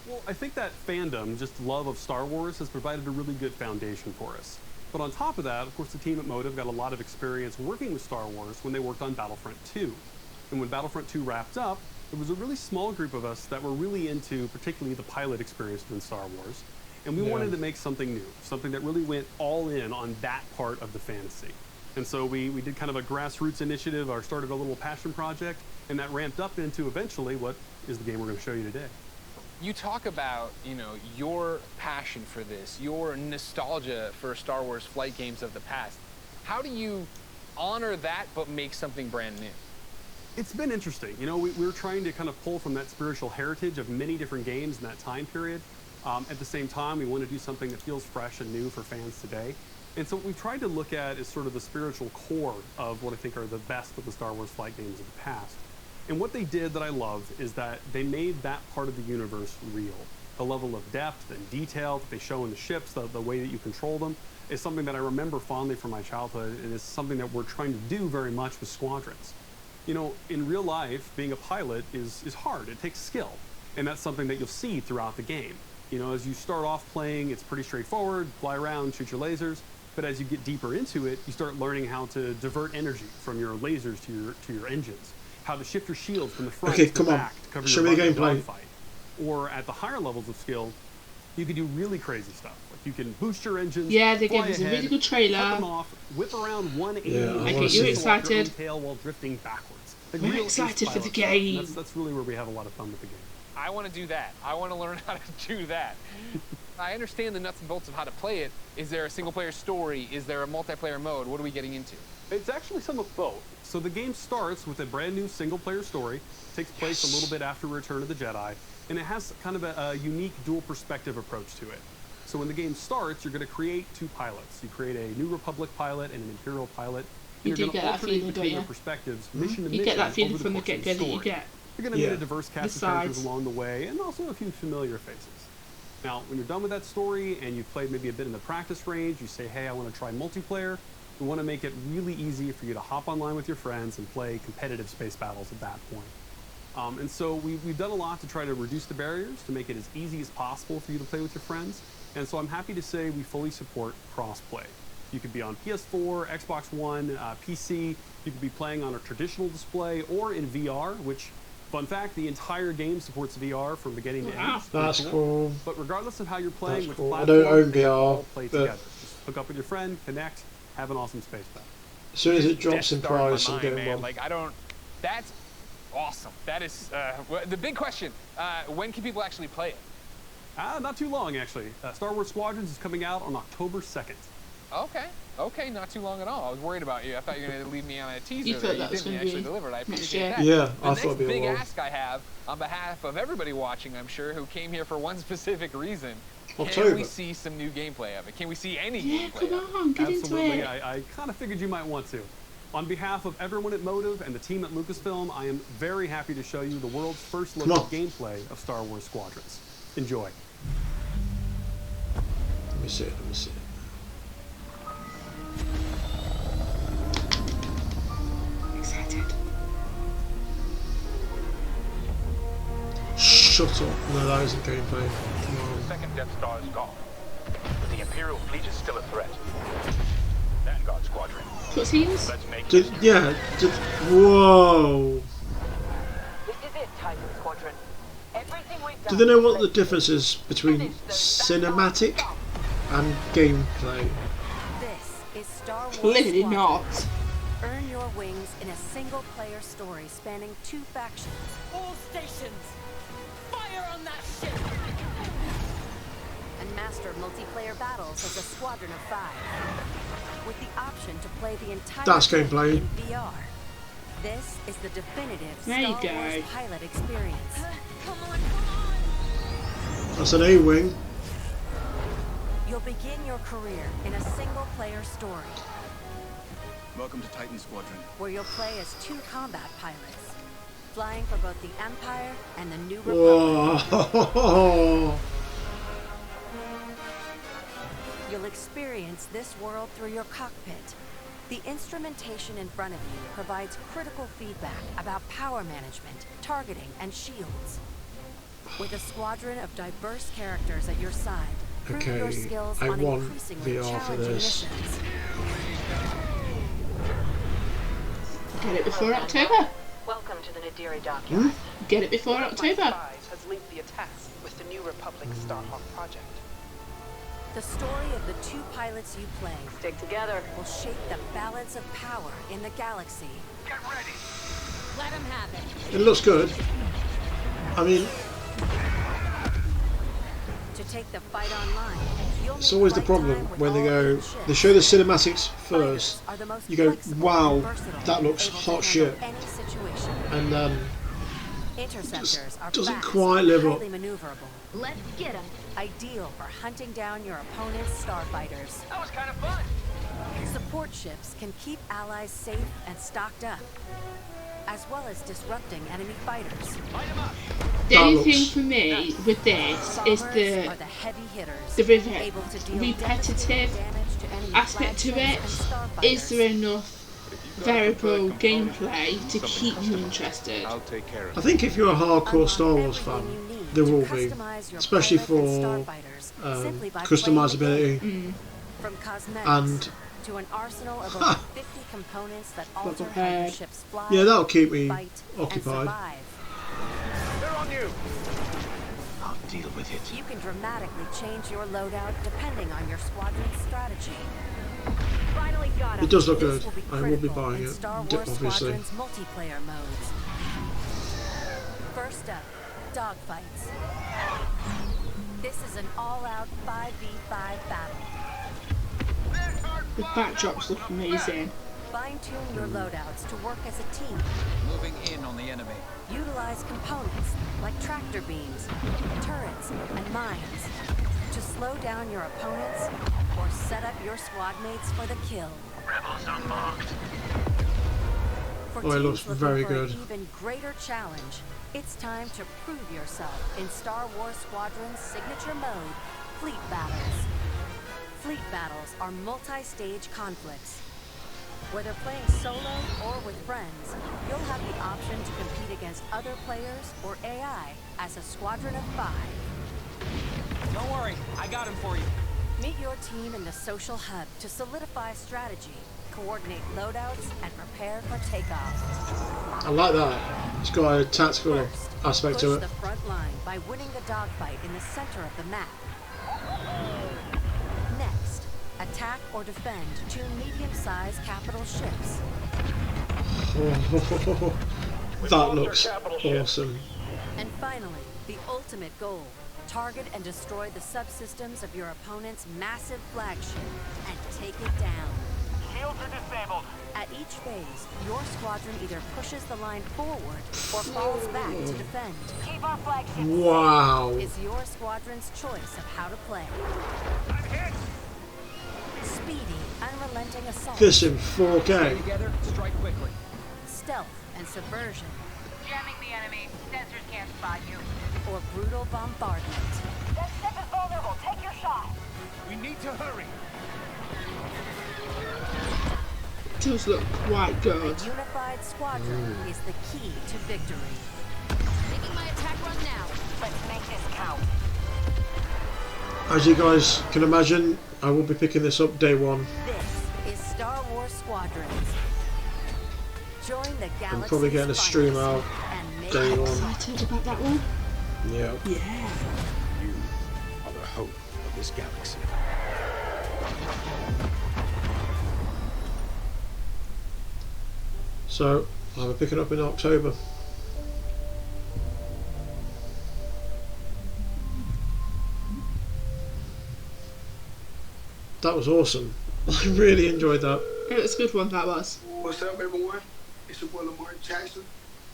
Speaker 9: Well, I think that fandom, just love of Star Wars, has provided a really good foundation for us. But on top of that, of course, the team at Motive got a lot of experience working with Star Wars when they worked on Battlefront 2. And when Battlefront 2 wrapped up, there was a really small group of us that were really into particularly the pilot experience within Star Wars. And we wanted to make something new, something that really went all in on that part of the fantasy. And so we did kind of a grassroots initiative, or started a little passion project, and that ramped up into eventually what is the game we're going to show you today.
Speaker 4: You talk about, you know, your passion for this, your nostalgia for Star Wars flight games of the past. How do you honor that but make something brand new?
Speaker 9: It's been interesting. You know, we're trying to kind of pull from that spiritual heritage of many different games in that time period. At the same time, we want to do something that feels fresh and new for fans today. And so what we've tried to look at is sort of the spiritual core of what I think are the best of the Star Wars flight games of the past. And what they did that I love is that they made that part of the universe real. The level of depth and detail that they show in the ships, the way that you control them, is something that I remember fondly from my childhood, and is something that we're trying to do very much with Squadrons. You know, in real life, being a pilot is hard. It takes skill, and that's something that you'll see throughout the game. You know, as you start off playing, it's pretty straightforward, fly around, shoot your lasers, but as you get deeper into it, you start learning how to divert energy from your lasers to your engines, how to shift your shield from the front to the back to cover
Speaker 1: Show
Speaker 9: your
Speaker 1: me the
Speaker 9: butt in a
Speaker 1: gameplay.
Speaker 9: dogfight. Or at the higher levels of skill, you can do really crazy stuff. Like you can boost your engines,
Speaker 3: Yeah, they gave
Speaker 9: fly
Speaker 3: us a
Speaker 9: ahead,
Speaker 3: really good trailer.
Speaker 9: cut them off, whip around 180
Speaker 1: Yeah, I
Speaker 3: get you excited.
Speaker 9: tail while drifting backwards. Like
Speaker 3: We're
Speaker 9: real
Speaker 3: excited for the
Speaker 9: ace pilot
Speaker 3: game.
Speaker 9: stuff. That's really where we have a lot of fun with the game.
Speaker 4: I want to do that. I want to learn how to do that. I understand the nuts and bolts of how to play it. Is there a single-player story? Is there a multiplayer mode? What are we getting into?
Speaker 9: It's actually some of both. So the game starts with a brand new single-player story, takes place a little bit after Return of the Jedi, and it has kind of a unique dual perspective approach to it. So when the game starts, you're going to create 2 pilots. You create a New Republic pilot and an Imperial pilot.
Speaker 3: You
Speaker 9: And
Speaker 3: do
Speaker 9: you're
Speaker 3: get
Speaker 9: going to
Speaker 3: that
Speaker 9: alternate
Speaker 3: feeling,
Speaker 9: between
Speaker 3: don't
Speaker 9: their
Speaker 3: you?
Speaker 9: perspectives, mission to
Speaker 3: You
Speaker 9: mission,
Speaker 3: get that feeling
Speaker 9: over the
Speaker 3: from the
Speaker 9: course of
Speaker 3: get-go that you
Speaker 9: story.
Speaker 3: get.
Speaker 9: You're going to meet a diverse cast of characters along the way, and also a few familiar faces. Now, when you're done with that story and you've played maybe a bit in the practice range, you say, hey, I want to try multiplayer. We want to make it really easy for you to hop online with your friends and play competitive space battles at that point. And so we've done a lot to try to reduce the barriers, to make it as easy as possible for you to play with your friends. And so I'm happy to say we fully support cross-play. You could be on PS4, Xbox One, PC. You could be playing on a traditional display or in VR, which, fun fact, the entire game supports VR from beginning to end.
Speaker 1: That's cool.
Speaker 9: But regardless of how you're playing, which
Speaker 1: cool.
Speaker 9: platform,
Speaker 1: I don't own
Speaker 9: they
Speaker 1: VR,
Speaker 9: all play
Speaker 1: but
Speaker 9: together. Just hook up with your friend, connect, have an awesome space battle.
Speaker 1: As soon as it drops in price, I'm
Speaker 4: mind,
Speaker 1: getting
Speaker 4: man.
Speaker 1: one.
Speaker 4: Like, I don't. That's awesome. That is the big question. When can people actually play it?
Speaker 9: Not too long, actually. Star Wars Squadrons is coming out on October 2nd.
Speaker 4: Okay, not too long at all. I was worried about you. I thought you were going to leave me on a teaser.
Speaker 3: You thought that
Speaker 4: you
Speaker 3: was
Speaker 4: didn't
Speaker 3: gonna
Speaker 4: actually
Speaker 3: be
Speaker 4: deliver it. I
Speaker 3: next
Speaker 4: appreciate
Speaker 3: year.
Speaker 4: that.
Speaker 1: Yeah,
Speaker 4: the
Speaker 1: I
Speaker 4: next
Speaker 1: thought it'd be a
Speaker 4: big
Speaker 1: while.
Speaker 4: ask I have on behalf of everybody watching, I'm sure, who came here for one specific reason.
Speaker 1: October.
Speaker 4: Can we see some new gameplay of it? Can we see any gameplay of it?
Speaker 3: on, get
Speaker 9: Absolutely.
Speaker 3: into it.
Speaker 9: I kind of figured you might want to. On behalf of everyone at Motive and the team at Lucasfilm, I am very happy to show you the world's first look at gameplay of Star Wars Squadrons. Enjoy.
Speaker 1: Let me see it.
Speaker 3: Excited.
Speaker 1: Shut up. No, that isn't gameplay. Come on.
Speaker 10: The second Death Star is gone, but the Imperial fleet is still a threat. Vanguard Squadron.
Speaker 3: Cutscenes?
Speaker 10: Let's make it.
Speaker 1: Whoa.
Speaker 8: This is it, Titan Squadron. Everything we've
Speaker 1: Do
Speaker 8: done.
Speaker 1: they know what the difference is between cinematic and gameplay?
Speaker 11: This is Star Wars
Speaker 3: Clearly
Speaker 11: Squadron.
Speaker 3: not.
Speaker 11: Earn your wings in a single-player story spanning 2 factions.
Speaker 8: All stations, fire on that ship.
Speaker 11: And master multiplayer battles as a squadron of 5. With the option to play the entire
Speaker 1: That's
Speaker 11: game
Speaker 1: gameplay.
Speaker 11: in VR. This is the definitive
Speaker 3: There you
Speaker 11: Star Wars
Speaker 3: go.
Speaker 11: pilot experience.
Speaker 8: Come on.
Speaker 1: That's an A-wing.
Speaker 11: You'll begin your career in a single-player story
Speaker 10: Welcome to Titan Squadron.
Speaker 11: where you'll play as 2 combat pilots, flying for both the Empire and the New Republic.
Speaker 1: Whoa.
Speaker 11: You'll experience this world through your cockpit. The instrumentation in front of you provides critical feedback about power management, targeting, and shields. With a squadron of diverse characters at your side, prove your
Speaker 1: Okay,
Speaker 11: skills
Speaker 1: I
Speaker 11: on
Speaker 1: want
Speaker 11: increasingly
Speaker 1: VR for
Speaker 11: challenging
Speaker 1: this.
Speaker 11: missions.
Speaker 3: Get it before October.
Speaker 8: Welcome to the Nadiri dockyard.
Speaker 3: Get it before October.
Speaker 8: Has linked the attacks with the New Republic Starhawk project.
Speaker 11: The story of the 2 pilots you play
Speaker 8: Stick together.
Speaker 11: will shape the balance of power in the galaxy.
Speaker 8: Get ready. Let him have it.
Speaker 1: It looks good. I mean,
Speaker 11: To take the fight online, you'll
Speaker 1: it's
Speaker 11: need
Speaker 1: always the
Speaker 11: right
Speaker 1: problem
Speaker 11: time with
Speaker 1: when they
Speaker 11: all
Speaker 1: go,
Speaker 11: new ships.
Speaker 1: they show the cinematics first,
Speaker 11: Are the most
Speaker 1: you go,
Speaker 11: flexible
Speaker 1: wow,
Speaker 11: and versatile,
Speaker 1: that looks
Speaker 11: able to
Speaker 1: hot
Speaker 11: handle
Speaker 1: shit,
Speaker 11: any situation.
Speaker 1: and then
Speaker 11: Interceptors are
Speaker 1: doesn't
Speaker 11: fast
Speaker 1: quite
Speaker 11: and
Speaker 1: live up.
Speaker 11: highly maneuverable.
Speaker 8: Let's get him.
Speaker 11: Ideal for hunting down your opponent's starfighters.
Speaker 8: That was kind of fun.
Speaker 11: Support ships can keep allies safe and stocked up, as well as disrupting enemy fighters.
Speaker 3: The only thing for me with this is
Speaker 11: Bombers are the heavy hitters,
Speaker 3: the
Speaker 11: able to deal
Speaker 3: repetitive
Speaker 11: damage to enemy
Speaker 3: aspect to it.
Speaker 11: flagships and
Speaker 3: Is there
Speaker 11: starfighters.
Speaker 3: enough variable gameplay to keep you interested?
Speaker 10: I'll take care of
Speaker 1: I think if you're a hardcore Star Wars fan, there will be, especially for customizability
Speaker 11: From cosmetics
Speaker 1: and
Speaker 11: to an arsenal of over 50 components that alter how your
Speaker 3: prepared.
Speaker 11: ships fly,
Speaker 1: yeah, that'll keep me
Speaker 11: fight, and
Speaker 1: occupied.
Speaker 11: survive.
Speaker 10: They're on you. I'll deal with it.
Speaker 11: You can dramatically change your loadout depending on your squadron's strategy. Finally got
Speaker 1: It does look
Speaker 11: This
Speaker 1: good.
Speaker 11: will be
Speaker 1: I will be
Speaker 11: critical
Speaker 1: buying
Speaker 11: in
Speaker 1: it,
Speaker 11: Star Wars
Speaker 1: obviously.
Speaker 11: Squadron's multiplayer modes. First up, dogfights. This is an all-out 5v5 battle.
Speaker 3: The backdrops look amazing.
Speaker 11: Fine-tune your loadouts to work as a team.
Speaker 10: Moving in on the enemy.
Speaker 11: Utilize components like tractor beams, turrets, and mines to slow down your opponents or set up your squad mates for the kill.
Speaker 10: Rebels unmarked.
Speaker 11: For
Speaker 1: Oh, it looks
Speaker 11: teams
Speaker 1: very
Speaker 11: looking for
Speaker 1: good.
Speaker 11: an even greater challenge, it's time to prove yourself in Star Wars Squadron's signature mode, Fleet Battles. Fleet battles are multi-stage conflicts. Whether playing solo or with friends, you'll have the option to compete against other players or AI as a squadron of 5.
Speaker 6: Don't worry, I got him for you.
Speaker 11: Meet your team in the social hub to solidify strategy, coordinate loadouts, and prepare for takeoff.
Speaker 1: I like that. It's got a tactical aspect
Speaker 11: Push
Speaker 1: to it.
Speaker 11: the front line by winning the dogfight in the center of the map. Next, attack or defend 2 medium-sized capital ships.
Speaker 1: That looks awesome.
Speaker 11: And finally, the ultimate goal. Target and destroy the subsystems of your opponent's massive flagship and take it down.
Speaker 10: Shields are disabled.
Speaker 11: At each phase, your squadron either pushes the line forward or falls back to defend.
Speaker 8: Keep our flagship.
Speaker 1: Wow.
Speaker 11: It's your squadron's choice of how to play. Speedy, unrelenting assault.
Speaker 1: This in 4K.
Speaker 6: Together, strike quickly.
Speaker 11: Stealth and subversion.
Speaker 8: Jamming the enemy. Sensors can't spot you.
Speaker 11: Or brutal bombardment.
Speaker 8: That ship is vulnerable. Take your shot.
Speaker 10: We need to hurry.
Speaker 3: Does look quite
Speaker 11: A
Speaker 3: good.
Speaker 11: unified squadron is the key to victory.
Speaker 7: Making my attack run now.
Speaker 8: Let's make this count.
Speaker 1: As you guys can imagine, I will be picking this up day one.
Speaker 11: This is Star Wars Squadrons. Join the galaxy.
Speaker 1: I'm probably getting a stream out day one.
Speaker 3: Excited about that one.
Speaker 1: Yeah.
Speaker 3: Yeah.
Speaker 5: You are the hope of this galaxy.
Speaker 1: So I'll be picking up in October. That was awesome. I really enjoyed that.
Speaker 3: It was a good one, that was.
Speaker 12: What's up, everyone? It's your boy Lamar Jackson.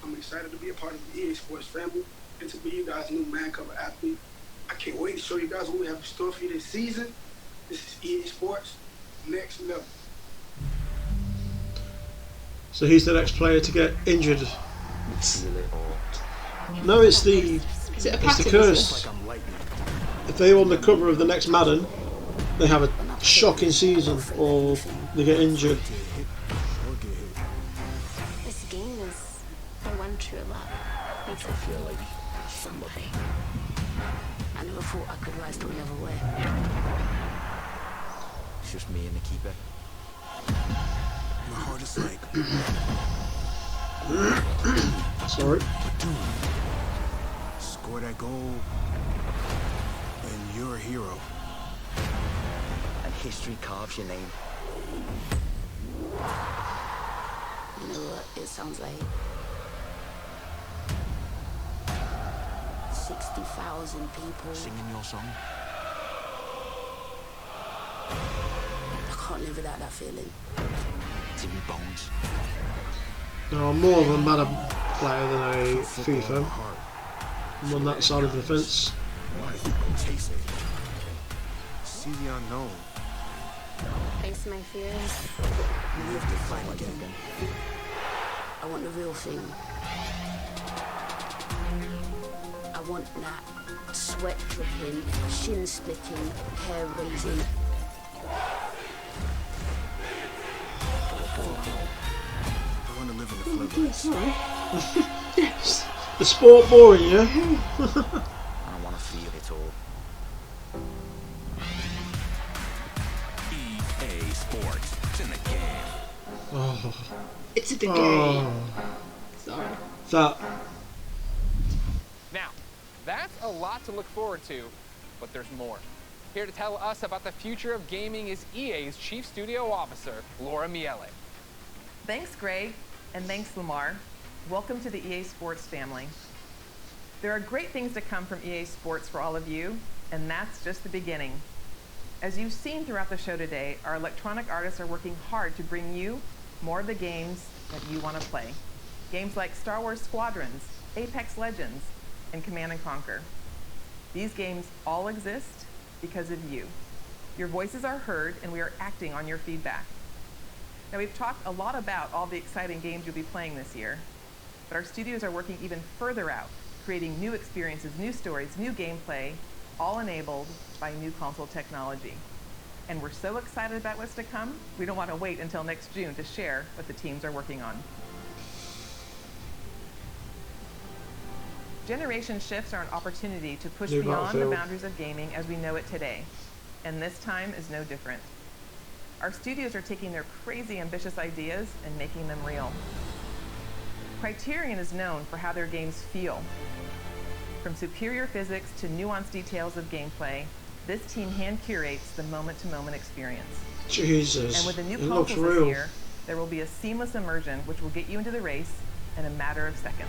Speaker 12: I'm excited to be a part of the EA Sports family and to be you guys' new man cover athlete. I can't wait to show you guys what we have in store for you this season. This is EA Sports Next Level.
Speaker 1: So he's the next player to get injured. No, it's the
Speaker 3: Is it a
Speaker 1: it's the
Speaker 3: pattern,
Speaker 1: curse. If they on the cover of the next Madden, they have a shocking season or they get injured.
Speaker 13: This game is, I went through a lot. Makes me feel like somebody. I never thought I could rise to another way.
Speaker 5: It's just me and the keeper. My heart is like...
Speaker 1: Sorry.
Speaker 5: Score that goal, and you're a hero.
Speaker 13: And history carves your name. You know what it sounds like? 60,000 people.
Speaker 5: Singing your song?
Speaker 13: I can't live without that feeling.
Speaker 5: Timmy Bones.
Speaker 1: No, I'm more of a Madden player than a FIFA. I'm on that side of the fence.
Speaker 5: Taste it. See the unknown.
Speaker 13: Face my fears.
Speaker 5: Live to fight again.
Speaker 13: I want the real thing. I want that sweat dripping, shin splitting, hair raising.
Speaker 5: I want to live in the floodlights.
Speaker 1: Yes. The sport boring, yeah?
Speaker 5: I want to feel it all. EA Sports. It's in the game.
Speaker 1: Oh.
Speaker 3: It's in the game.
Speaker 1: Oh.
Speaker 3: Sorry.
Speaker 1: That.
Speaker 4: Now, that's a lot to look forward to, but there's more. Here to tell us about the future of gaming is EA's Chief Studio Officer, Laura Miele.
Speaker 14: Thanks, Greg, and thanks, Lamar. Welcome to the EA Sports family. There are great things to come from EA Sports for all of you, and that's just the beginning. As you've seen throughout the show today, our electronic artists are working hard to bring you more of the games that you want to play. Games like Star Wars Squadrons, Apex Legends, and Command & Conquer. These games all exist because of you. Your voices are heard, and we are acting on your feedback. Now, we've talked a lot about all the exciting games you'll be playing this year, but our studios are working even further out, creating new experiences, new stories, new gameplay, all enabled by new console technology. And we're so excited about what's to come, we don't want to wait until next June to share what the teams are working on. Generation shifts are an opportunity to push beyond the boundaries of gaming as we know it today, and this time is no different. Our studios are taking their crazy ambitious ideas and making them real. Criterion is known for how their games feel. From superior physics to nuanced details of gameplay, this team hand curates the moment-to-moment experience.
Speaker 1: Jesus,
Speaker 14: and with the new
Speaker 1: it looks
Speaker 14: consoles
Speaker 1: real.
Speaker 14: this year, there will be a seamless immersion which will get you into the race in a matter of seconds.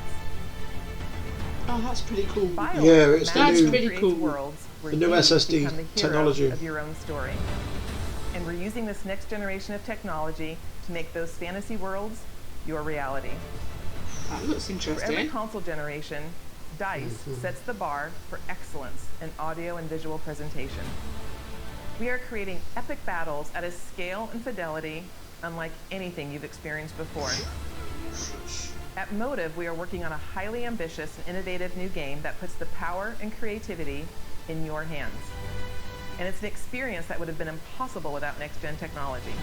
Speaker 3: Oh, that's pretty cool.
Speaker 1: Yeah, it's the
Speaker 3: that's
Speaker 1: new,
Speaker 3: pretty cool.
Speaker 1: The new SSD technology.
Speaker 14: Of your own story. And we're using this next generation of technology to make those fantasy worlds your reality.
Speaker 3: That looks interesting.
Speaker 14: For every console generation, DICE sets the bar for excellence in audio and visual presentation. We are creating epic battles at a scale and fidelity unlike anything you've experienced before. At Motive, we are working on a highly ambitious and innovative new game that puts the power and creativity in your hands. And it's an experience that would have been impossible without next-gen technology.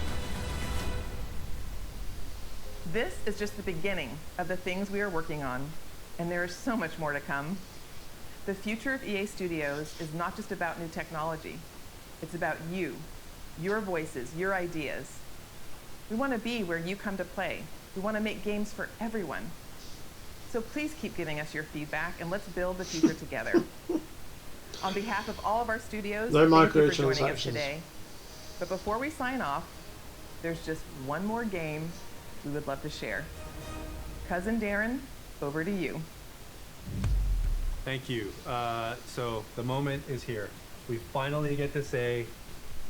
Speaker 14: This is just the beginning of the things we are working on, and there is so much more to come. The future of EA Studios is not just about new technology. It's about you, your voices, your ideas. We want to be where you come to play. We want to make games for everyone. So please keep giving us your feedback, and let's build the future together. On behalf of all of our studios,
Speaker 1: no
Speaker 14: thank you for joining us
Speaker 1: microtransactions
Speaker 14: today. But before we sign off, there's just one more game we would love to share. Cousin Darren, over to you.
Speaker 9: Thank you. So the moment is here. We finally get to say,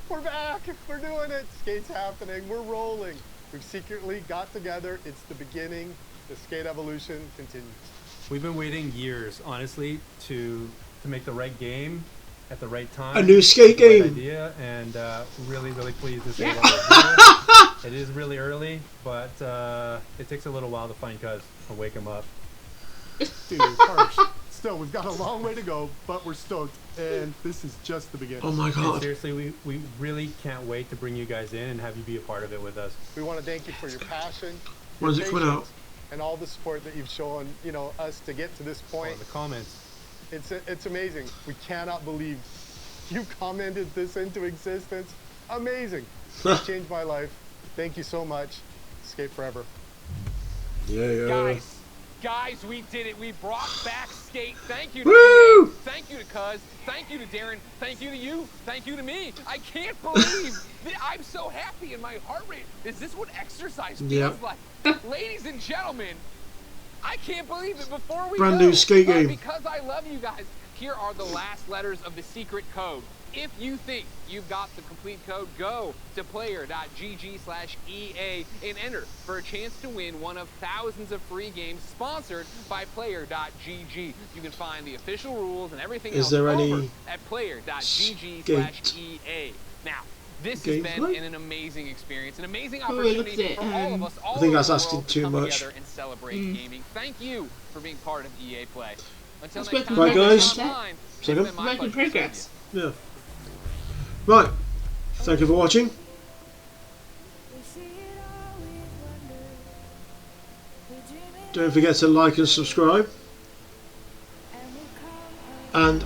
Speaker 15: we're back! We're doing it! Skate's happening. We're rolling. We've secretly got together. It's the beginning. The skate evolution continues.
Speaker 9: We've been waiting years, honestly, to make the right game at the right time.
Speaker 1: A new skate
Speaker 9: game.
Speaker 1: Right
Speaker 9: idea, and really, really pleased to say that we're here. It is really early, but it takes a little while to find Cuz and wake him up.
Speaker 15: Dude, harsh. Still, we've got a long way to go, but we're stoked, and this is just the beginning.
Speaker 1: Oh my God.
Speaker 9: And seriously, we really can't wait to bring you guys in and have you be a part of it with us.
Speaker 15: We want to thank you for your passion,
Speaker 1: When's it coming out?
Speaker 15: and all the support that you've shown, us to get to this point.
Speaker 9: Oh, the comments.
Speaker 15: It's amazing. We cannot believe you commented this into existence. Amazing. It's changed my life. Thank you so much. Skate forever.
Speaker 1: Yeah.
Speaker 4: Guys, we did it. We brought back skate. Thank you to
Speaker 1: Woo!
Speaker 4: EA. Thank you to Cuz. Thank you to Darren. Thank you to you. Thank you to me. I can't believe that I'm so happy and my heart rate. Is this what exercise feels like? Ladies and gentlemen, I can't believe it. Before we
Speaker 1: Brand
Speaker 4: go,
Speaker 1: new skate game.
Speaker 4: because I love you guys, here are the last letters of the secret code. If you think you've got the complete code, go to player.gg/EA and enter for a chance to win one of thousands of free games sponsored by player.gg. You can find the official rules and everything else over at player.gg/EA. Now, this has been an amazing experience, an amazing opportunity for all of us all over the world to come together and celebrate gaming. Thank you for being part of EA Play. Until next time,
Speaker 1: right, guys.
Speaker 4: it's been my pleasure to serve you.
Speaker 1: Yeah. Right. Thank you for watching. Don't forget to like and subscribe. And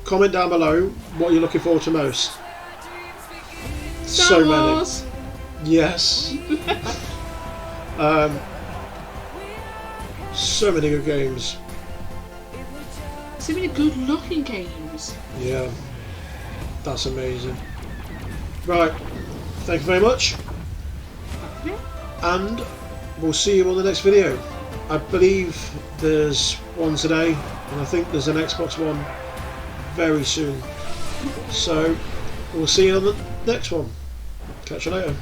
Speaker 1: comment down below what you're looking forward to most. So many. Yes. So many good games.
Speaker 3: So many good looking games.
Speaker 1: Yeah. That's amazing. Right. Thank you very much. And we'll see you on the next video. I believe there's one today, and I think there's an Xbox One very soon. So we'll see you on the next one. Catch you later.